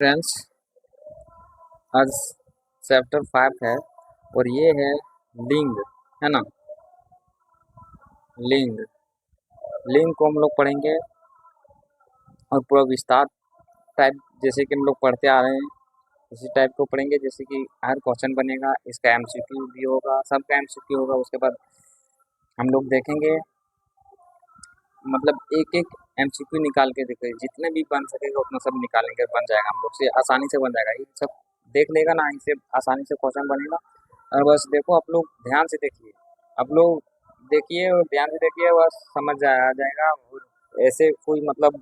Friends, आज chapter 5 है और ये है लिंग, है ना। लिंग लिंग को हम लोग पढ़ेंगे और पूरा विस्तार टाइप जैसे कि हम लोग पढ़ते आ रहे हैं इसी टाइप को पढ़ेंगे। जैसे कि हर क्वेश्चन बनेगा, इसका एमसीक्यू भी होगा, सबका एमसीक्यू होगा। उसके बाद हम लोग देखेंगे, मतलब एक एक एमसीक्यू निकाल के देखेंगे, जितने भी बन सकेगा उतना सब निकालेंगे, बन जाएगा हम लोग से आसानी से बन जाएगा। ये सब देख लेगा ना, इससे आसानी से क्वेश्चन बनेगा। और बस देखो, आप लोग ध्यान से देखिए, आप लोग देखिए और ध्यान से देखिए, बस समझ आ जाएगा। और ऐसे कोई मतलब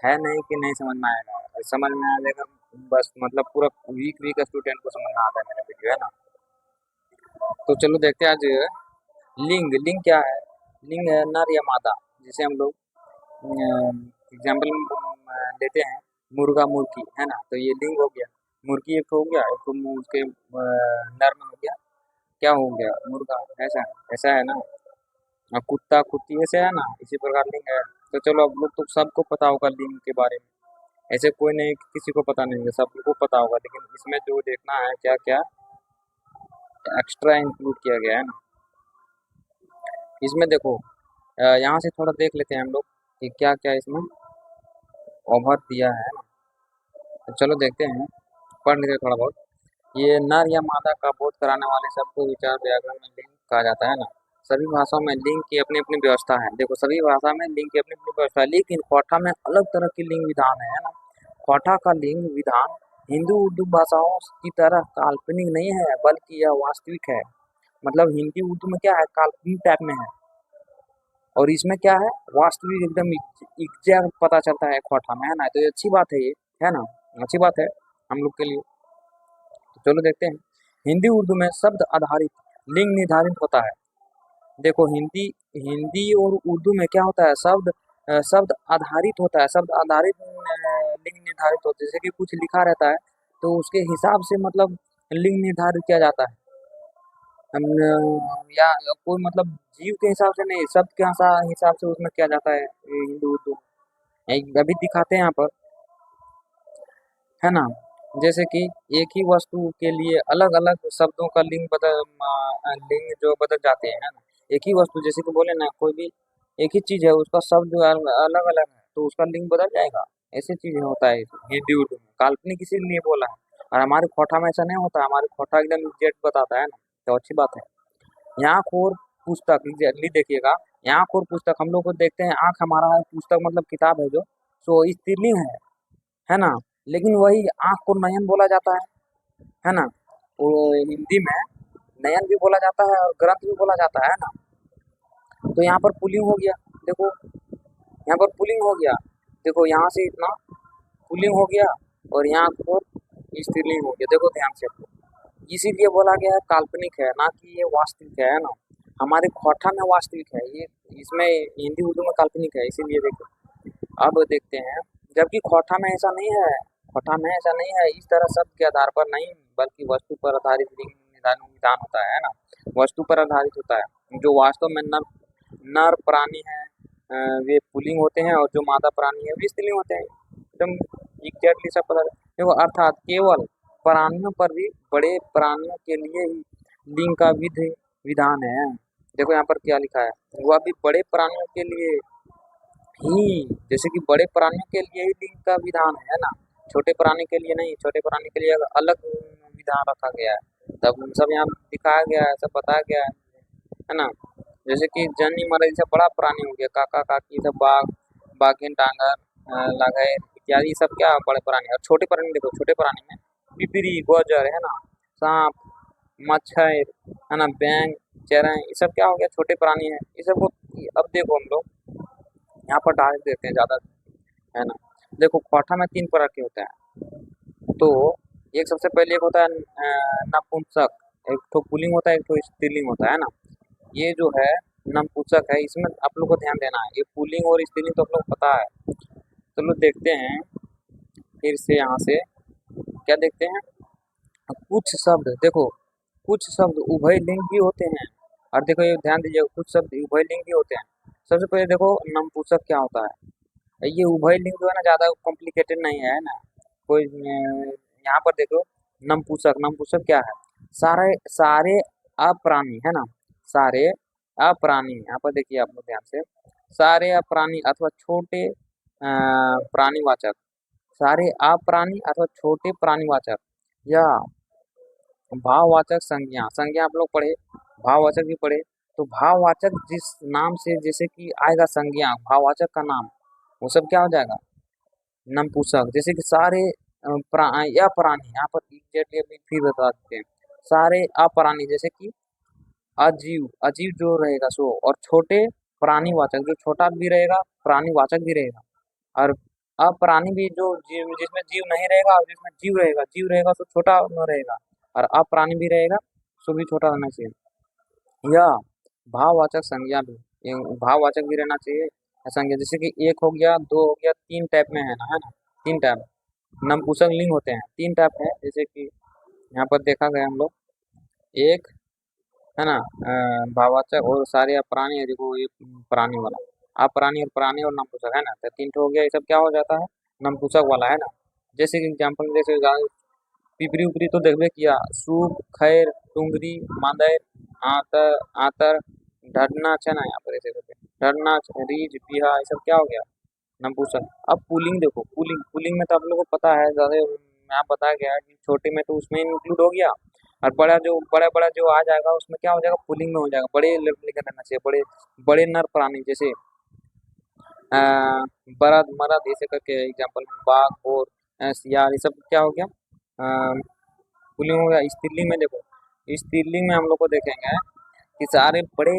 है नहीं कि नहीं समझ में आएगा, समझ में आ जाएगा। बस मतलब पूरा वीक वीक स्टूडेंट को समझ में आता है मेरा वीडियो, है ना। तो चलो देखते हैं आज लिंग। लिंग क्या है? लिंग है नर या मादा। जिसे हम लोग एग्जाम्पल लेते हैं, मुर्गा मुर्गी, है ना। तो ये लिंग हो गया। मुर्गी एक हो गया, एक तो उसके नर में हो गया, क्या हो गया, मुर्गा। ऐसा ऐसा है ना। और कुत्ता कुत्ती ऐसे है ना, इसी प्रकार लिंग है। तो चलो, अब लोग तो सबको पता होगा लिंग के बारे में। ऐसे कोई नहीं कि किसी को पता नहीं है, सबको पता होगा। लेकिन इसमें जो देखना है क्या क्या एक्स्ट्रा इंक्लूड किया गया है ना इसमें। देखो, यहाँ से थोड़ा देख लेते हैं हम लोग कि क्या क्या इसमें ओवर दिया है ना। तो चलो देखते हैं, पढ़ लेते हैं थोड़ा बहुत। ये नर या मादा का बोध कराने वाले शब्द को विचार व्याकरण में लिंग कहा जाता है ना। सभी भाषाओं में लिंग की अपनी अपनी व्यवस्था है। देखो, सभी भाषा में लिंग की अपनी अपनी व्यवस्था है, लेकिन क्वाठा में अलग तरह की लिंग विधान है ना। क्वाठा का लिंग विधान हिंदी उर्दू भाषाओं की तरह काल्पनिक नहीं है, बल्कि यह वास्तविक है। मतलब हिंदी उर्दू में क्या है, काल्पनिक टाइप में है, और इसमें क्या है, वास्तविक एकदम एग्जैक्ट पता चलता है क्वाठा में, है ना। तो ये अच्छी बात है, ये है ना, अच्छी बात है हम लोग के लिए। तो चलो देखते हैं, हिंदी उर्दू में शब्द आधारित लिंग निर्धारित होता है। देखो, हिंदी हिंदी और उर्दू में क्या होता है, शब्द आधारित होता है। शब्द आधारित लिंग निर्धारित होता है। जैसे कि कुछ लिखा रहता है तो उसके हिसाब से मतलब लिंग निर्धारित किया जाता है। या कोई मतलब जीव के हिसाब से नहीं, शब्द के हिसाब से उसमें किया जाता है, ये हिंदी उर्दू में। अभी दिखाते हैं यहाँ पर, है ना। जैसे कि एक ही वस्तु के लिए अलग अलग शब्दों का लिंग जो बदल जाते हैं, है ना। एक ही वस्तु, जैसे कि बोले ना, कोई भी एक ही चीज है, उसका शब्द अलग अलग है तो उसका लिंग बदल जाएगा। ऐसी चीजें होता है हिंदी उर्दू में, काल्पनिक इसीलिए बोला है। और हमारे खोटा में ऐसा नहीं होता, हमारे खोटा एकदम एग्जैक्ट बताता है ना। तो अच्छी बात है। आँख और पुस्तक, जल्दी देखिएगा। आँख और पुस्तक हम लोग को देखते हैं, आँख हमारा है, पुस्तक मतलब किताब है जो, सो स्त्रीलिंग है ना। लेकिन वही आँख को नयन बोला जाता है ना। वो हिंदी में नयन भी बोला जाता है और ग्रंथ भी बोला जाता है ना। तो यहाँ पर पुल्लिंग हो गया। देखो, यहाँ पर पुल्लिंग हो गया। देखो, यहाँ से इतना पुल्लिंग हो गया और यहाँ पर स्त्रीलिंग हो गया। देखो ध्यान से, इसीलिए बोला गया है काल्पनिक है, ना कि ये वास्तविक है ना। हमारे खोटा में वास्तविक है ये, इसमें हिंदी उर्दू में काल्पनिक है, इसीलिए देखो। अब देखते हैं, जबकि खोटा में ऐसा नहीं है। खोटा में ऐसा नहीं है, इस तरह शब्द के आधार पर नहीं, बल्कि वस्तु पर आधारित लिंग निदान विधान होता है ना। वस्तु पर आधारित होता है। जो वास्तव में नर नर प्राणी है, वे पुल्लिंग होते हैं, और जो मादा प्राणी है वे स्त्रीलिंग होते हैं। एकदम एग्जैक्टली सब पता है। देखो, अर्थात केवल प्राणियों पर भी बड़े प्राणियों के लिए ही लिंग का विधि विधान है। देखो यहाँ पर क्या लिखा है, वह भी बड़े प्राणियों के लिए ही, जैसे कि बड़े प्राणियों के लिए ही लिंग का विधान है ना। छोटे प्राणी के लिए नहीं, छोटे प्राणी के लिए अलग विधान रखा गया है। तब सब यहाँ दिखाया गया है, सब बताया गया है ना। जैसे कि जन्नी मरई से बड़ा प्राणी हो गया, काका काकी सब, बाघ बाघिन डांगर लागैर इत्यादि सब क्या बड़े प्राणी। और छोटे प्राणी देखो, छोटे प्राणी में पिपरी गोजर, है ना, सांप मच्छर, है ना, बैंग चेरैं, ये सब क्या हो गया, छोटे प्राणी है। ये सब को अब देखो हम लोग यहाँ पर डाल देते हैं ज़्यादा, है ना। देखो, क्वाठा में 3 प्रकार के होते हैं। तो एक सबसे पहले एक होता है नपुंसक, एक तो पुल्लिंग होता है, एक तो स्त्रीलिंग होता है ना। ये जो है नपुंसक है, इसमें आप लोग को ध्यान देना है। ये पुल्लिंग और स्त्रीलिंग तो आप लोग को पता है। चलो देखते हैं फिर से यहाँ से, क्या देखते हैं, कुछ शब्द देखो, कुछ शब्द उभय लिंग भी होते हैं। और देखो, ये ध्यान दीजिएगा, कुछ शब्द उभय लिंग भी होते हैं। सबसे पहले देखो, नपुंसक क्या होता है। ये उभय लिंग जो है ना, ज़्यादा कॉम्प्लिकेटेड नहीं है ना। कोई यहाँ पर देखो, नपुंसक, नपुंसक क्या है? सारे सारे अप्राणी, है ना, सारे अप्राणी। यहाँ पर देखिए आप लोग ध्यान से, सारे अप्राणी अथवा छोटे प्राणीवाचक, सारे अप्राणी अथवा छोटे प्राणीवाचक या भाववाचक संज्ञा, संज्ञा आप लोग पढ़े, भाववाचक भी पढ़े। तो भाववाचक जिस नाम से जैसे कि आएगा संज्ञा, भाववाचक का नाम, वो सब क्या हो जाएगा? नपुंसक। जैसे कि सारे अप्राणी, यहाँ पर एग्जैक्टली अभी फिर बता देते हैं, सारे अप्राणी जैसे कि अजीव, अजीव जो रहेगा सो, और छोटे प्राणीवाचक, जो छोटा भी रहेगा प्राणीवाचक भी रहेगा, और अप्राणी भी जो जीव, जिसमें जीव नहीं रहेगा और जिसमें जीव रहेगा, जीव रहेगा तो छोटा न रहेगा, और अप्राणी भी रहेगा सो भी छोटा होना चाहिए। या भाववाचक संज्ञा भी, भाववाचक भी रहना चाहिए संज्ञा। जैसे कि एक हो गया, दो हो गया, तीन टाइप में है ना, है ना, तीन टाइप नपुंसक लिंग होते हैं, तीन टाइप है। जैसे कि यहाँ पर देखा गया हम लोग, एक है ना भाववाचक, और सारे अप्राणी है, देखो ये प्राणी वाला, अप्राणी और प्राणी और नपुंसक, है ना, तो तीन ठो हो गया, ये सब क्या हो जाता है? नपुंसक वाला, है ना। जैसे कि एग्जाम्पल, जैसे पिपरी उपरी तो देखबे किया, सूप, खैर, टुंगरी, मांदर, आतर, आतर, ढडनाच, है ना, यहाँ पर ऐसे करके ढडनाच, रीछ, बिहा, ये सब क्या हो गया? नपुंसक। अब पुलिंग देखो, पुलिंग, पुलिंग में तो आप लोगों को पता है, ज्यादा यहाँ बताया गया है कि छोटे में तो उसमें इंक्लूड हो गया, और बड़ा जो बड़ा बड़ा जो आ जाएगा उसमें क्या हो जाएगा? पुलिंग में हो जाएगा। बड़े लेकर रहना चाहिए, बड़े बड़े नर प्राणी, जैसे अ, बरद, मरद, ऐसे करके एग्जाम्पल में बाघ और सियार, ये सब क्या हो गया? पुलिंग हो गया। स्त्रीलिंग में देखो, स्त्रीलिंग में हम लोग को देखेंगे कि सारे बड़े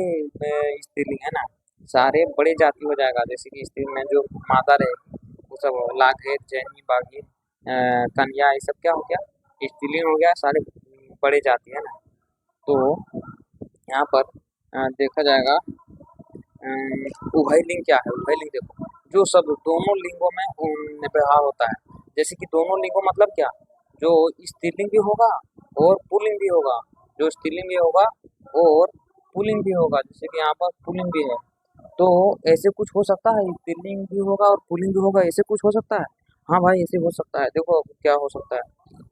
स्त्रीलिंग, है ना, सारे बड़े जाति हो जाएगा। जैसे कि स्त्री में जो मादा रहेगी वो सब लाघेत, जैनी, बाघी, कन्या, ये सब क्या हो गया? स्त्रीलिंग हो गया, सारे बड़े जाति, है ना। तो यहाँ पर देखा जाएगा उभय लिंग क्या है? उभय लिंग देखो, जो शब्द दोनों लिंगों में व्यवहार होता है। जैसे कि दोनों लिंगों मतलब क्या? जो स्त्रीलिंग भी होगा और पुल्लिंग भी होगा, जो स्त्रीलिंग भी होगा और पुल्लिंग भी होगा। जैसे कि यहाँ पर पुल्लिंग भी है, तो ऐसे कुछ हो सकता है, स्त्रीलिंग भी होगा और पुल्लिंग भी होगा, ऐसे कुछ हो सकता है? हाँ भाई, ऐसे हो सकता है। देखो क्या हो सकता है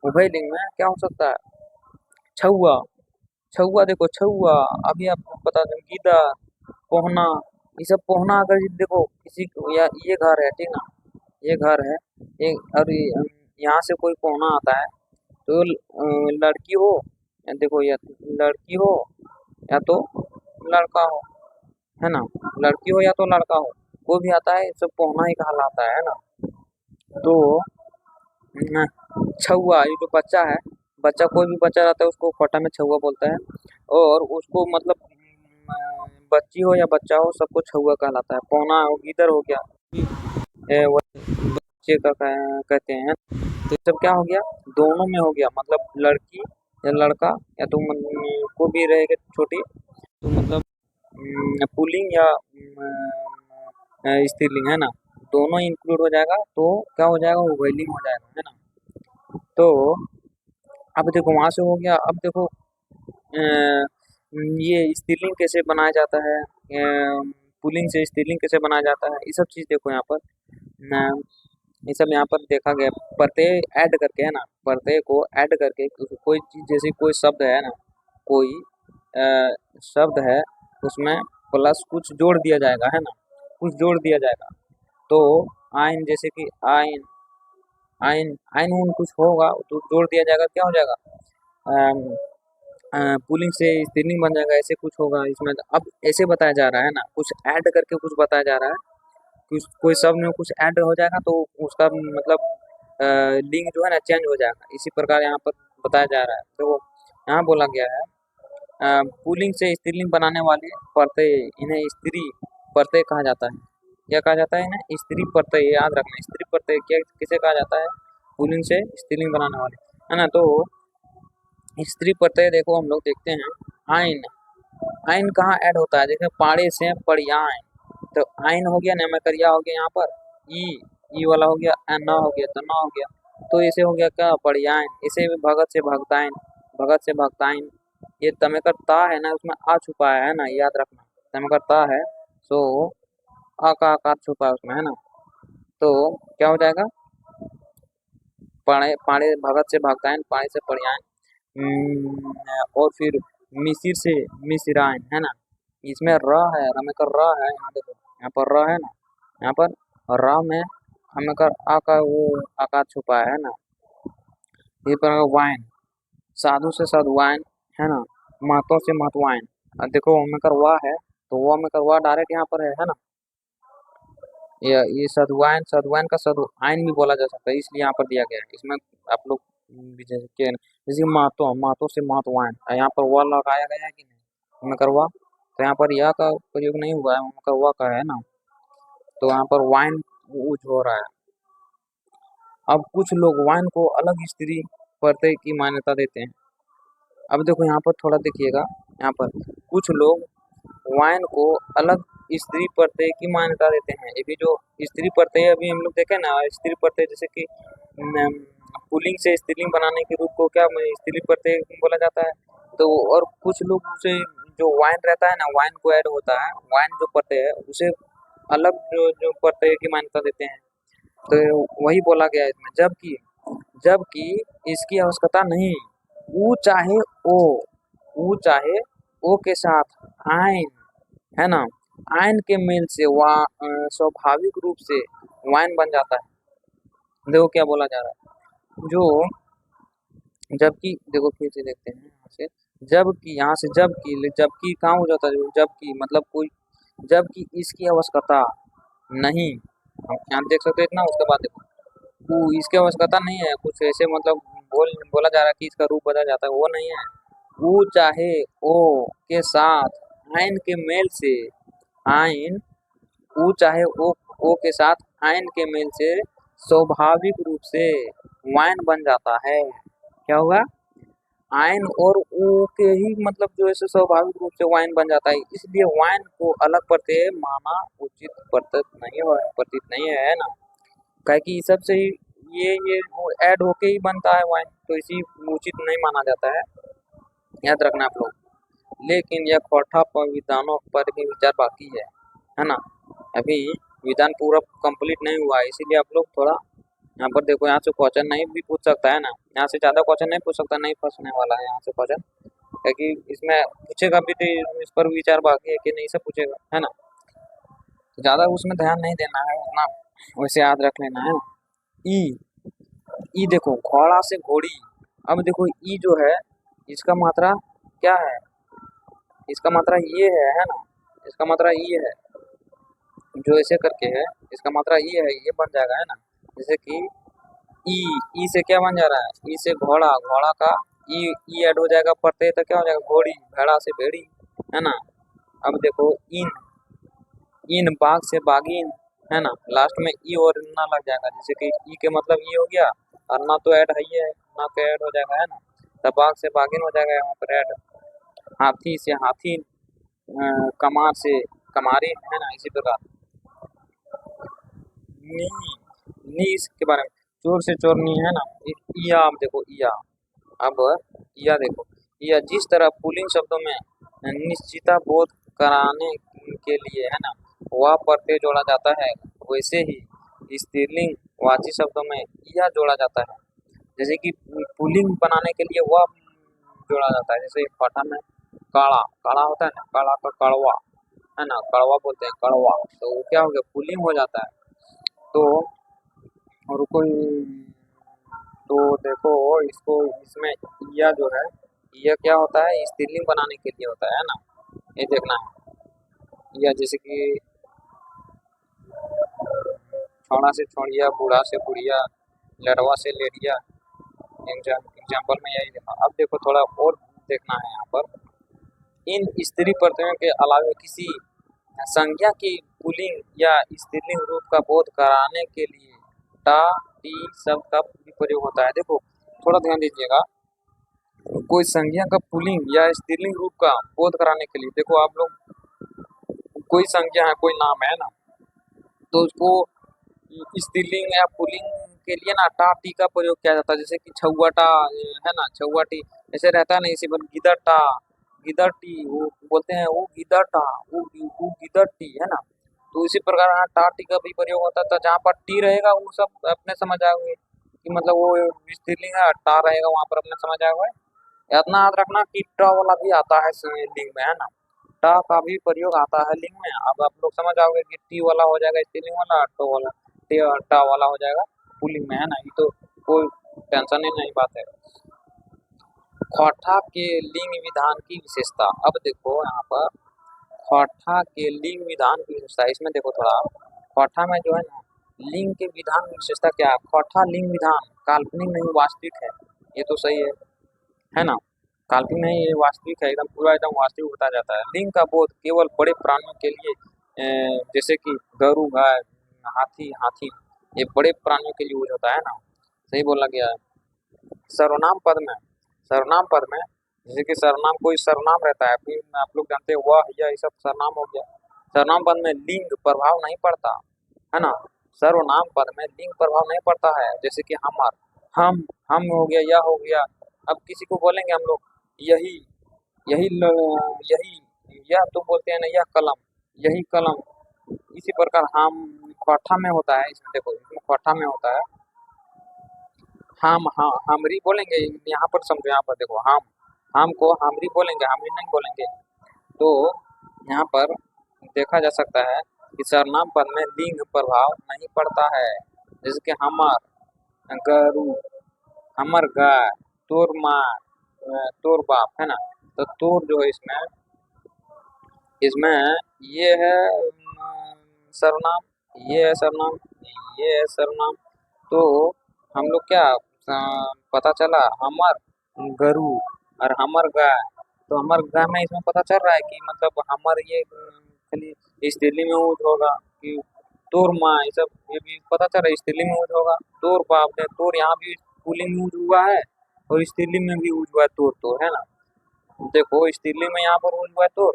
उभय लिंग में, क्या हो सकता है? छुआ, छुआ देखो, छुआ, अभी आपको बता दूं, गीदड़, पोहना, ये सब पोहना, अगर ये देखो किसी या ये घर है, ठीक ना, ये घर है, और यहाँ से कोई पोहना आता है, तो लड़की हो या देखो, या लड़की हो या तो लड़का हो, है ना, लड़की हो या तो लड़का हो, कोई भी आता है, सब पोहना ही कहलाता है ना। तो छुआ, ये जो बच्चा है, बच्चा कोई भी बच्चा रहता है उसको खोटा में छुआ बोलता है, और उसको मतलब बच्ची हो या बच्चा हो, सबको छुआ कहलाता है। पौना हो, गीदड़ हो गया, वो बच्चे का कहते हैं। तो ये सब क्या हो गया? दोनों में हो गया, मतलब लड़की या लड़का, या तो को भी रहेगा छोटी, तो मतलब पुल्लिंग या स्त्रीलिंग, है ना, दोनों इंक्लूड हो जाएगा, तो क्या हो जाएगा? उभयलिंग हो जाएगा, है ना। तो अब देखो वहां से हो गया, अब देखो ये स्त्रीलिंग कैसे बनाया जाता है, पुल्लिंग से स्त्रीलिंग कैसे बनाया जाता है, ये सब चीज देखो यहाँ पर। ये सब यहाँ पर देखा गया, प्रत्यय ऐड करके, है ना, प्रत्यय को ऐड करके कोई चीज, जैसे कोई शब्द है ना, कोई शब्द है, उसमें प्लस कुछ जोड़ दिया जाएगा, है ना, कुछ जोड़ दिया जाएगा। तो आइन, जैसे कि आइन, आइन, आइन उन कुछ होगा तो जोड़ दिया जाएगा, क्या हो जाएगा? पुलिंग से स्त्रीलिंग बन जाएगा, ऐसे कुछ होगा इसमें। अब ऐसे बताया जा रहा है ना, कुछ ऐड करके कुछ बताया जा रहा है, कुछ कोई शब्द में कुछ ऐड हो जाएगा तो उसका मतलब लिंग जो है ना चेंज हो जाएगा। इसी प्रकार यहाँ पर बताया जा रहा है। तो यहाँ बोला गया है पुल्लिंग से स्त्रीलिंग बनाने वाले प्रत्यय, इन्हें स्त्री प्रत्यय कहा जाता है। क्या कहा जाता है इन्हें? स्त्री प्रत्यय, याद रखना, स्त्री प्रत्यय क्या किसे कहा जाता है? पुल्लिंग से स्त्रीलिंग बनाने वाले, है ना। तो स्त्री प्रत्यय देखो हम लोग देखते हैं, आइन, आइन कहाँ ऐड होता है? देखिए पाड़े से पड़ियाइन, तो आइन हो गया, नमकरिया हो गया, यहाँ पर ई वाला हो गया, न हो गया, तो न हो गया, तो इसे हो गया क्या? पड़ियाइन। इसे भी भगत से भगताइन, भगत से भगताइन। ये तमेकर ता है ना, उसमें आ छुपा है ना, याद रखना, तमेकर ता है, सो आ का आकार छुपा है उसमें, है ना। तो क्या हो जाएगा? पाणे पाणे भगत से भगतायन, पाणे से पढ़ियान, और फिर मिसिर से मिसिरायन, है ना। इसमें र है, र में कर र है, यहाँ देखो यहाँ पर र है ना, यहाँ पर र में हमें कर आ का वो आकार छुपा है ना। ये पर वाइन, साधु से साधुवाइन, है ना। महतो से महतवाइन, अब देखो में कर वाह है, तो वाह में कर वाह डायरेक्ट यहाँ पर है ना। ये साधुवाइन, साधुवाइन का साधु आइन भी बोला जा सकता है, इसलिए यहाँ पर दिया गया है। इसमें आप लोग जैसे महतो, महतो से महतवाइन, यहाँ पर वाह लगाया गया है कि नहीं, में कर वाह, तो यहाँ पर यह का प्रयोग नहीं हुआ है, में कर वाह का है ना, तो यहाँ पर वाइन यूज हो रहा है। अब कुछ लोग वाइन को अलग स्त्री प्रत्यय की मान्यता देते हैं। अब देखो यहाँ पर थोड़ा देखिएगा, यहाँ पर कुछ लोग वाइन को अलग स्त्री प्रत्यय की मान्यता देते हैं। ये भी जो स्त्री प्रत्यय अभी हम लोग देखे ना, स्त्री प्रत्यय जैसे कि पुल्लिंग से स्त्रीलिंग बनाने के रूप को क्या स्त्री प्रत्यय बोला जाता है। तो और कुछ लोग उसे जो वाइन रहता है ना, वाइन को ऐड होता है, वाइन जो प्रत्यय है उसे अलग जो प्रत्यय की मान्यता देते हैं। तो वही बोला गया है इसमें, जबकि जबकि इसकी आवश्यकता नहीं। ऊ चाहे ओ, ऊ चाहे ओ के साथ आइन, है ना, आयन के मेल से स्वाभाविक रूप से वाइन बन जाता है। देखो क्या बोला जा रहा है, जो जबकि देखो फिर से देखते हैं यहाँ से, जबकि यहाँ से जबकि कहाँ हो जाता है, जबकि मतलब कोई, जबकि इसकी आवश्यकता नहीं, हम यहाँ देख सकते हैं इतना। उसके बाद देखो इसकी आवश्यकता नहीं है, कुछ ऐसे मतलब बोला जा रहा है कि इसका रूप बदल जाता है, वो नहीं है। ऊ चाहे ओ के साथ आयन के मेल से, आयन ऊ चाहे ओ के साथ आयन के मेल से स्वाभाविक रूप से वाइन बन जाता है। क्या होगा, आयन और ओ के ही मतलब जो है स्वाभाविक रूप से वाइन बन जाता है, इसलिए वाइन को अलग प्रत्यय माना उचित प्रतीत नहीं है ना। क्या कि सबसे ये ऐड होके ही बनता है वाइन, तो इसी उचित नहीं माना जाता है, याद रखना आप लोग। लेकिन यह खोटा पर विधानों पर भी विचार बाकी है ना। अभी विधान पूरा कंप्लीट नहीं हुआ है, इसीलिए आप लोग थोड़ा यहाँ पर देखो, यहाँ से क्वेश्चन नहीं भी पूछ सकता है ना, यहाँ से ज़्यादा क्वेश्चन नहीं पूछ सकता, नहीं फंसने वाला है यहाँ से क्वेश्चन, क्योंकि इसमें पूछेगा भी तो इस पर विचार बाकी है कि नहीं से पूछेगा, है ना। तो ज़्यादा उसमें ध्यान नहीं देना है उतना, वैसे याद रख लेना है ना। ई देखो घोड़ा से घोड़ी, अब देखो ई जो है इसका मात्रा क्या है, इसका मात्रा ये है ना, इसका मात्रा ये है, जो ऐसे करके है इसका मात्रा ये है, ये बन जाएगा, है ना। जैसे कि ई से क्या बन जा रहा है, ई से घोड़ा, घोड़ा का ई ऐड हो जाएगा प्रत्यय, तो क्या हो जाएगा घोड़ी, भेड़ा से भेड़ी, है ना। अब देखो इन, इन बाघ से बाघीन, है ना, लास्ट में ई और ना लग जाएगा, जैसे कि ई के मतलब ये हो गया, और ना तो ऐड है ये, ना तो ऐड हो जाएगा, है ना, तो बाघ से बाघीन हो जाएगा यहाँ पर ऐड। हाथी से हाथी, कमार से कमारी, है ना, इसी प्रकार। नी, नी इसके बारे में, चोर से चोरनी, है ना। इया, अब देखो इया, अब इया देखो, इया जिस तरह पुल्लिंग शब्दों में निश्चिता बोध कराने के लिए, है ना, वह प्रत्यय जोड़ा जाता है, वैसे ही स्त्रीलिंग वाची शब्दों में इया जोड़ा जाता है। जैसे कि पुल्लिंग बनाने के लिए वह जोड़ा जाता है, जैसे पाठा में काड़ा, काड़ा होता है ना, काड़ा का कड़वा, है ना, कड़वा बोलते हैं, कड़वा, तो वो क्या हो गया पुल्लिंग हो जाता है। तो और कोई, तो देखो इसको, इसमें यह जो है यह क्या होता है, स्त्रीलिंग बनाने के लिए होता है ना, ये देखना है। यह जैसे कि छोड़ा से छोड़िया, बूढ़ा से बुढ़िया, लड़वा से लेडिया, एग्जाम्पल में यही देखा। अब देखो थोड़ा और देखना है यहाँ पर, इन स्त्री प्रत्ययों के अलावा किसी संज्ञा की पुल्लिंग या स्त्रीलिंग रूप का बोध कराने के लिए टा टी शब्द का भी प्रयोग होता है। देखो थोड़ा ध्यान दीजिएगा, कोई संज्ञा का पुल्लिंग या स्त्रीलिंग रूप का बोध कराने के लिए, देखो आप लोग कोई संज्ञा है, कोई नाम है ना, तो उसको स्त्रीलिंग या पुल्लिंग के लिए ना टा टी का प्रयोग किया जाता है, जैसे कि छौवाटा, है ना, छौवाटी ऐसे रहता है ना, इसी पर गिदरटा, गिदरटी, वो बोलते हैं वो गिदरटा, वो गिदरटी, है ना। तो इसी प्रकार यहाँ टा टी का भी प्रयोग होता था, जहाँ पर टी रहेगा वो सब अपने समझ आओगे कि मतलब वो स्त्रीलिंग है, टा रहेगा वहां पर, अपने समझ आएगा। इतना याद रखना कि ट वाला भी आता है लिंग में, है ना। ट का भी प्रयोग आता है लिंग में। अब आप लोग समझ आओगे कि टी वाला हो जाएगा स्त्रीलिंग वाला, टो वाला ट वाला हो जाएगा पुल्लिंग में, है ना। ये तो कोई टेंशन ही नहीं बात है। खौठा के लिंग विधान की विशेषता। अब देखो यहाँ पर खौठा के लिंग विधान की विशेषता, इसमें देखो थोड़ा, खौठा में जो है ना लिंग के विधान की विशेषता क्या है। खौठा लिंग विधान काल्पनिक नहीं वास्तविक है, ये तो सही है ना। काल्पनिक नहीं, ये वास्तविक है, एकदम पूरा एकदम वास्तविक होता जाता है। लिंग का बोध केवल बड़े प्राणियों के लिए, जैसे कि गरु, गाय, हाथी, ये बड़े प्राणियों के लिए यूज होता है ना, सही बोला गया है। सर्वनाम पद में जैसे कि सर्वनाम, कोई सर्वनाम रहता है, फिर आप लोग जानते हैं वह, यह, ये सब सर्वनाम हो गया। सर्वनाम पद में लिंग प्रभाव नहीं पड़ता, है ना। सर्वनाम पद में लिंग प्रभाव नहीं पड़ता है, जैसे कि हमार, हम हो गया, यह हो गया। अब किसी को बोलेंगे हम लोग यही, यही, यह तो बोलते हैं ना, यह कलम, यही कलम। इसी प्रकार हम खौठा में होता है, इसमें देखो, इसमें खौठा में होता है हम, हाँ हमरी बोलेंगे। यहाँ पर समझो, यहाँ पर देखो, हम को हमरी बोलेंगे, हमरी नहीं बोलेंगे। तो यहाँ पर देखा जा सकता है कि सर्वनाम पद में लिंग प्रभाव नहीं पड़ता है, जैसे कि हमार गरु, हमर गाय, तोर माँ, तोर बाप, है ना। तो तोर जो है इसमें इसमें ये है सर्वनाम, ये है सर्वनाम, ये है सर्वनाम। तो हम लोग क्या पता चला, हमर गरु और हमर गाय। तो हमर गाय में इसमें पता चल रहा है कि मतलब हमर ये खाली स्त्रीलिंग में यूज होगा, कि तोर माँ, ये सब ये भी पता चल रहा है स्त्रीलिंग में यूज होगा। तोर बाप ने, तोर यहाँ भी पुल्लिंग में यूज हुआ है और स्त्रीलिंग में भी यूज हुआ है, तोर, है ना। देखो स्त्रीलिंग में यहाँ पर यूज हुआ है तोर,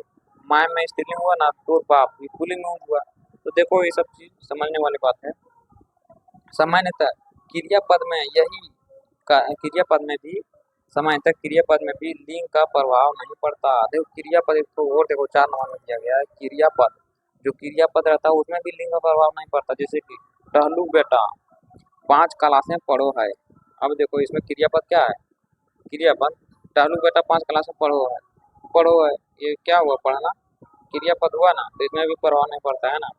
माय में स्त्रीलिंग हुआ ना, तोर बाप ये पुल्लिंग में यूज हुआ। तो देखो ये सब चीज समझने वाली बात है। सामान्यतः क्रियापद में क्रियापद में भी सामान्यतः क्रियापद में भी लिंग का प्रभाव नहीं पड़ता। देखो क्रियापद इसको और देखो 4 नंबर में दिया गया है। क्रियापद, जो क्रियापद रहता है उसमें भी लिंग का प्रभाव नहीं पड़ता, जैसे कि टहलू बेटा 5 क्लासें पढ़ो है। अब देखो इसमें क्रियापद क्या है, क्रियापद टहलू बेटा 5 क्लासें पढ़ो है, ये क्या हुआ, पढ़ना क्रियापद हुआ ना, तो इसमें भी प्रभाव नहीं पड़ता, है ना।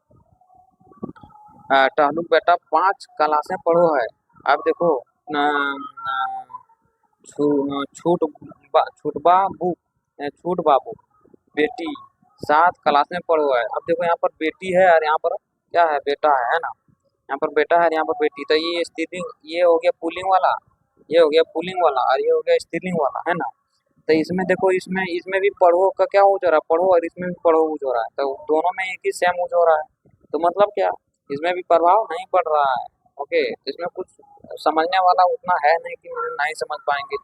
टहलू बेटा 5 क्लासें पढ़ो है। अब देखो छूट बाबू बेटी 7 क्लासें पढ़ो है। अब देखो यहाँ पर बेटी है और यहाँ पर क्या है, बेटा है ना। यहाँ पर बेटा है और यहाँ पर बेटी, तो ये स्त्रीलिंग, ये हो गया पुल्लिंग वाला, ये हो गया पुल्लिंग वाला और ये हो गया स्त्रीलिंग वाला, है ना। तो इसमें देखो, इसमें भी पढ़ो का क्या यूज हो रहा है, पढ़ो, और इसमें भी पढ़ो यूज हो रहा है, तो दोनों में एक ही सेम यूज हो रहा है। तो मतलब क्या, इसमें भी प्रभाव नहीं पड़ रहा है। ओके, तो इसमें कुछ समझने वाला उतना है नहीं कि नहीं समझ पाएंगे।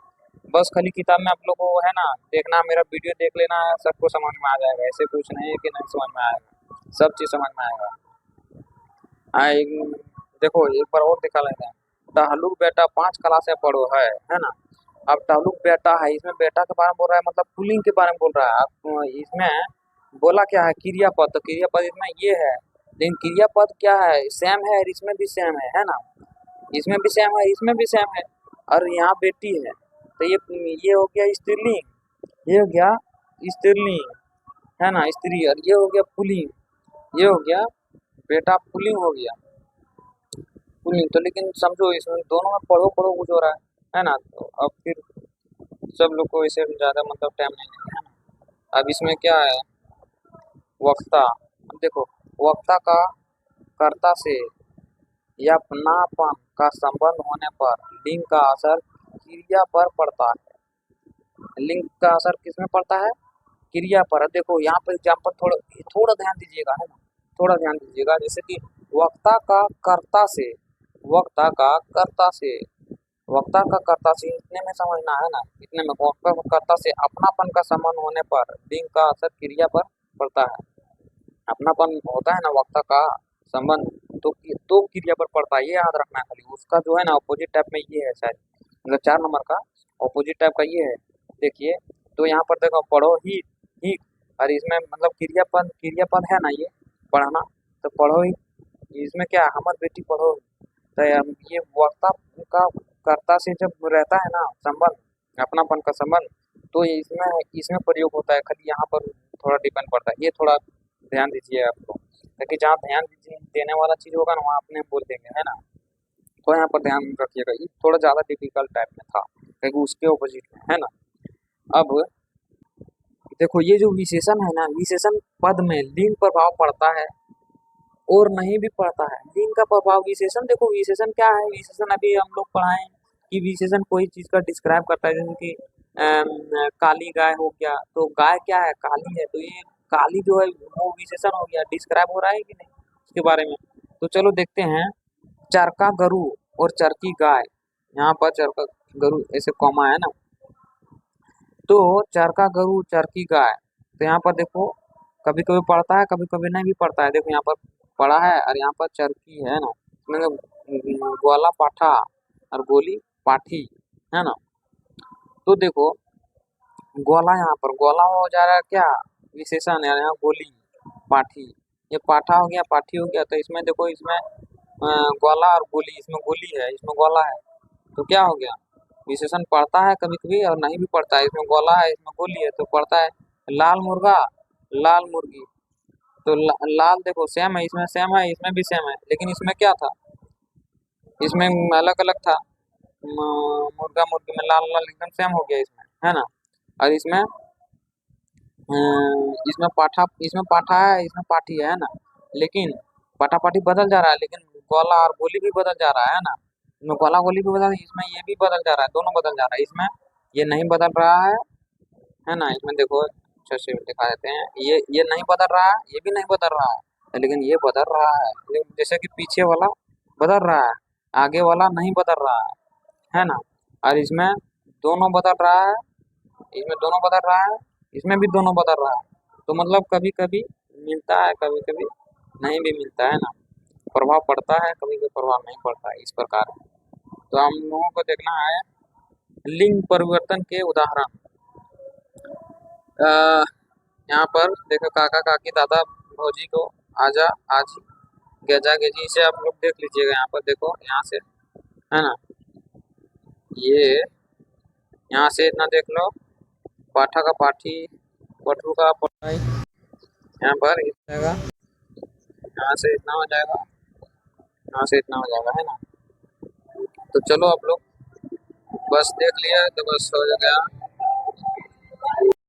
बस खाली किताब में आप लोग को है ना देखना, मेरा वीडियो देख लेना, सबको समझ में आ जाएगा। ऐसे कुछ नहीं है कि नहीं समझ में आएगा, सब चीज समझ में आएगा। देखो एक बार और दिखा लेते हैं। टहलू बेटा 5 क्लासें पढ़ो है ना। अब टहलू बेटा है, इसमें बेटा के बारे में बोल रहा है, मतलब पुल्लिंग के बारे में बोल रहा है। अब इसमें बोला क्या है, क्रियापद, तो क्रियापद इसमें ये है, लेकिन क्रियापद क्या है, सेम है और इसमें भी सेम है ना। इसमें भी सेम है, इसमें भी सेम है, और यहाँ बेटी है, तो ये हो गया स्त्रीलिंग, ये हो गया स्त्रीलिंग, है ना, स्त्री, और ये हो गया पुल्लिंग, ये हो गया बेटा, पुल्लिंग हो गया पुल्लिंग। तो लेकिन समझो इसमें दोनों में पढ़ो पढ़ो कुछ हो रहा है ना। तो अब फिर सब लोग को इसे ज़्यादा मतलब टाइम नहीं है ना। अब इसमें क्या है, वक्ता। अब देखो वक्ता का कर्ता से या अपनापन का संबंध होने पर लिंग का असर क्रिया पर पड़ता है। लिंग का असर किसमें पड़ता है, क्रिया पर। अब देखो यहाँ पर एग्जाम्पल थोड़ा थोड़ा ध्यान दीजिएगा, है ना, थोड़ा ध्यान दीजिएगा। जैसे कि वक्ता का कर्ता से, वक्ता का कर्ता से, वक्ता का कर्ता से, इतने में समझना है ना, इतने में वक्ता का कर्ता से अपनापन का संबंध होने पर लिंग का असर क्रिया पर पड़ता है। अपनापन होता है ना वक्ता का संबंध, तो क्रिया पर पड़ता है, ये याद रखना है खाली। उसका जो है ना अपोजिट टाइप में ये है शायद, मतलब 4 नंबर का अपोजिट टाइप का ये है। देखिए तो यहाँ पर देखो पढ़ो ही, और इसमें मतलब क्रियापद है ना, ये पढ़ना, तो पढ़ो ही, इसमें क्या है, हमर बेटी पढ़ो। तो ये वक्ता का कर्ता से जब रहता है ना संबंध, अपनापन का संबंध, तो इसमें इसमें प्रयोग होता है। खाली यहाँ पर थोड़ा डिपेंड पड़ता है, ये थोड़ा ध्यान दीजिए आपको, ताकि जहाँ ध्यान देने वाला चीज़ होगा ना वहाँ अपने बोल देंगे, है ना। तो यहाँ पर ध्यान रखिएगा, ये थोड़ा ज़्यादा डिफिकल्ट टाइप में था क्योंकि उसके ऑपोजिट में है ना। अब देखो ये जो विशेषण है ना, विशेषण पद में लिंग प्रभाव पड़ता है और नहीं भी पड़ता है। लिंग का प्रभाव विशेषण, देखो विशेषण क्या है, विशेषण अभी हम लोग पढ़ाए कि विशेषण कोई चीज़ का डिस्क्राइब करता है, जैसे कि काली गाय हो गया, तो गाय क्या है, काली है, तो ये काली जो है वो विशेषण हो गया, डिस्क्राइब हो रहा है कि नहीं उसके बारे में। तो चलो देखते हैं, चरका गरु और चरकी गाय, यहाँ पर चरका गरु ऐसे कॉमा है ना, तो चरका गरु चरकी गाय, तो यहाँ पर देखो कभी कभी पढ़ता है कभी कभी नहीं भी पढ़ता है। देखो यहाँ पर पढ़ा है और यहाँ पर चरकी है ना, मतलब ग्वाला पाठा और गोली पाठी, है ना। तो देखो ग्वाला, यहाँ पर ग्वाला हो जा रहा है क्या, विशेषण है, यहाँ गोली पाठी, ये पाठा हो गया पाठी हो गया, तो इसमें देखो इसमें ग्वाला और गोली, इसमें गोली है इसमें ग्वाला है, तो क्या हो गया, विशेषण पढ़ता है कभी कभी और नहीं भी पढ़ता है। इसमें ग्वाला है इसमें गोली है, तो पढ़ता है लाल मुर्गा लाल मुर्गी, तो लाल देखो सेम है, इसमें सेम है इसमें भी सेम है, लेकिन इसमें क्या था, इसमें अलग अलग था। मुर्गा मुर्गी में लाल लाल एकदम सेम हो गया इसमें, है ना। और इसमें पाठा है इसमें पाठी है ना, लेकिन पाठा पाठी बदल जा रहा है, लेकिन गोला और गोली भी बदल जा रहा है ना। इसमें गोला गोली भी बदल, इसमें ये भी बदल जा रहा है, दोनों बदल जा रहा है, इसमें ये नहीं बदल रहा है ना। इसमें देखो अच्छे से दिखा देते हैं, ये नहीं बदल रहा है, ये भी नहीं बदल रहा है, लेकिन ये बदल रहा है, जैसे कि पीछे वाला बदल रहा है, आगे वाला नहीं बदल रहा है ना। और इसमें दोनों बदल रहा है, इसमें दोनों बदल रहा है, इसमें भी दोनों बदल रहा है, तो मतलब कभी कभी मिलता है कभी कभी नहीं भी मिलता है ना, प्रभाव पड़ता है कभी कभी प्रभाव नहीं पड़ता है, इस प्रकार है। तो हम लोगों को देखना है लिंग परिवर्तन के उदाहरण। अ, यहाँ पर देखो काका काकी दादा भौजी को आजा आजी गेजा गेजी, इसे आप लोग देख लीजिएगा, यहाँ पर देखो यहाँ से, है ना, ये यहाँ से इतना देख लो, पाठा का पाठी, पठरू का पढ़ाई, यहाँ पर इतना जाएगा, यहाँ से इतना हो जाएगा, यहाँ से इतना हो जाएगा, है ना। तो चलो आप लोग बस देख लिया तो बस हो गया।